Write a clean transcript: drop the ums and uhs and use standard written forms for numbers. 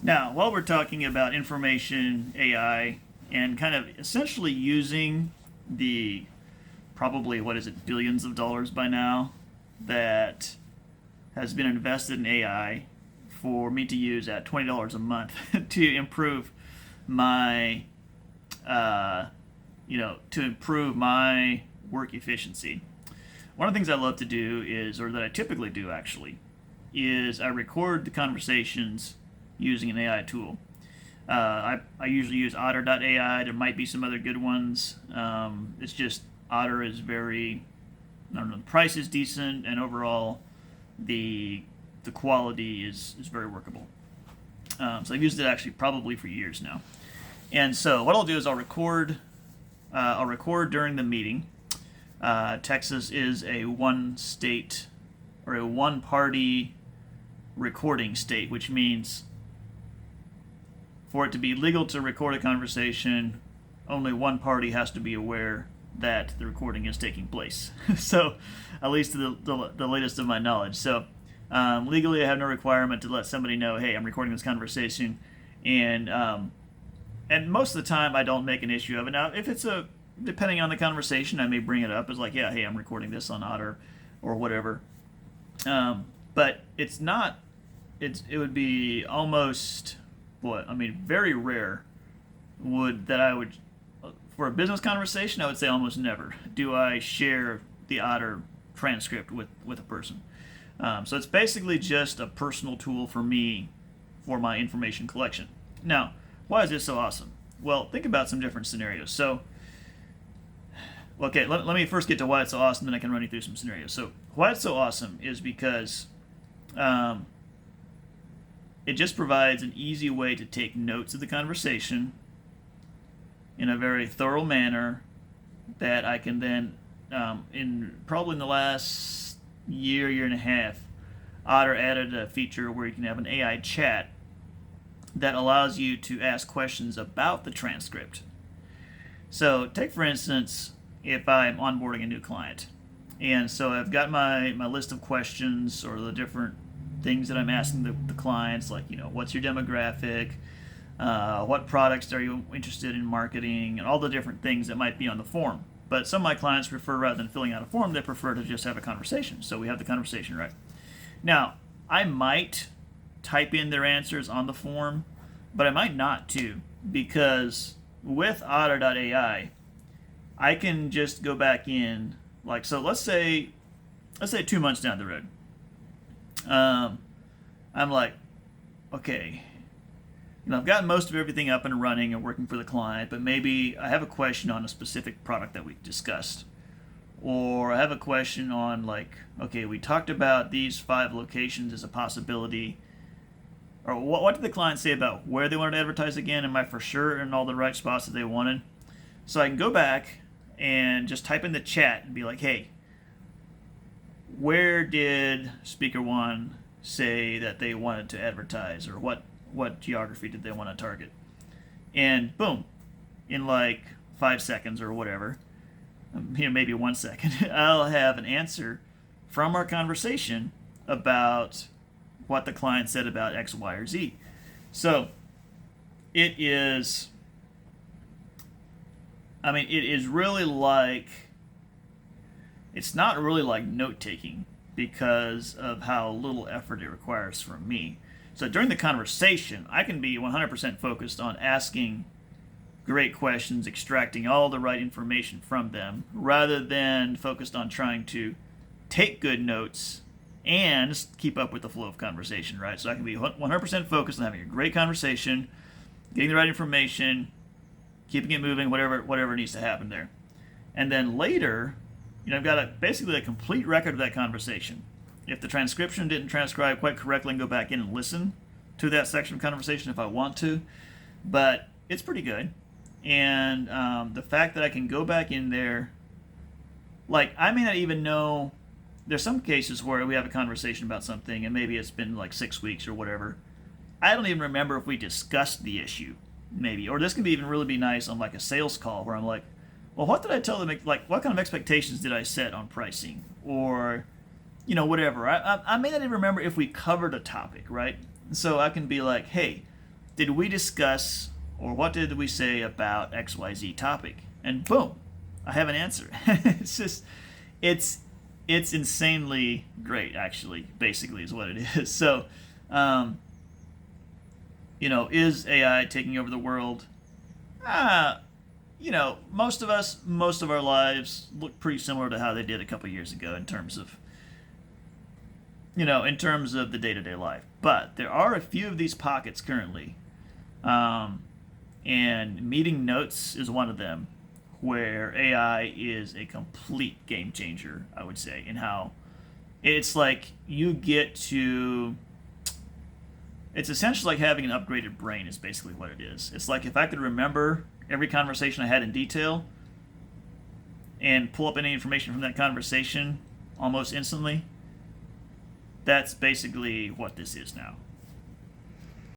Now, while we're talking about information AI and kind of essentially using the probably, what is it, billions of dollars by now that has been invested in AI for me to use at $20 a month to improve my, uh, to improve my work efficiency. One of the things I love to do is, or that I typically do actually, is I record the conversations using an AI tool. I usually use Otter.ai. There might be some other good ones. It's just Otter is very, I don't know, the price is decent, and overall the quality is very workable. So I've used it actually probably for years now. And so what I'll do is I'll record. I'll record during the meeting. Texas is a one state or a one party recording state, which means for it to be legal to record a conversation, only one party has to be aware that the recording is taking place. So, at least to the latest of my knowledge. So, legally, I have no requirement to let somebody know, hey, I'm recording this conversation, and most of the time, I don't make an issue of it. Now, if it's depending on the conversation, I may bring it up as like, yeah, hey, I'm recording this on Otter or whatever. But it's not. It would be almost very rare I would for a business conversation. I would say almost never do I share the Otter transcript with a person. So it's basically just a personal tool for me for my information collection. Now, why is this so awesome? Well, think about some different scenarios. So, okay, let me first get to why it's so awesome, then I can run you through some scenarios. So, why it's so awesome is because it just provides an easy way to take notes of the conversation in a very thorough manner that I can then, in the last year and a half, Otter added a feature where you can have an AI chat that allows you to ask questions about the transcript. So, take for instance, if I'm onboarding a new client, and so I've got my list of questions or the different things that I'm asking the clients, like, what's your demographic, what products are you interested in marketing, and all the different things that might be on the form. But some of my clients prefer, rather than filling out a form, they prefer to just have a conversation. So we have the conversation, right? Now, I might type in their answers on the form, but I might not too, because with Otter.ai, I can just go back in, like, so let's say 2 months down the road. I'm like, okay, I've gotten most of everything up and running and working for the client, but maybe I have a question on a specific product that we discussed. Or I have a question on, like, okay, we talked about these 5 locations as a possibility. Or what did the client say about where they wanted to advertise again? Am I for sure in all the right spots that they wanted? So I can go back and just type in the chat and be like, hey, where did speaker one say that they wanted to advertise, or what geography did they want to target? And boom, in like 5 seconds or whatever, maybe 1 second, I'll have an answer from our conversation about what the client said about X, Y, or Z. So it is really like, it's not really like note taking because of how little effort it requires from me. So during the conversation, I can be 100% focused on asking great questions, extracting all the right information from them, rather than focused on trying to take good notes and keep up with the flow of conversation, right? So I can be 100% focused on having a great conversation, getting the right information, keeping it moving, whatever needs to happen there. And then later, I've got basically a complete record of that conversation. If the transcription didn't transcribe quite correctly, I can go back in and listen to that section of conversation if I want to. But it's pretty good. And the fact that I can go back in there, like, I may not even know. There's some cases where we have a conversation about something and maybe it's been like 6 weeks or whatever. I don't even remember if we discussed the issue, maybe. Or this can be even really be nice on like a sales call where I'm like, well, what did I tell them? Like, what kind of expectations did I set on pricing? Or, whatever. I may not even remember if we covered a topic, right? So I can be like, hey, did we discuss or what did we say about XYZ topic? And boom, I have an answer. It's just, it's insanely great, actually, basically, is what it is. So, is AI taking over the world? Most of our lives look pretty similar to how they did a couple years ago in terms of, the day-to-day life. But there are a few of these pockets currently, and meeting notes is one of them, where AI is a complete game changer, I would say, in how it's like it's essentially like having an upgraded brain is basically what it is. It's like if I could remember every conversation I had in detail and pull up any information from that conversation almost instantly, that's basically what this is now.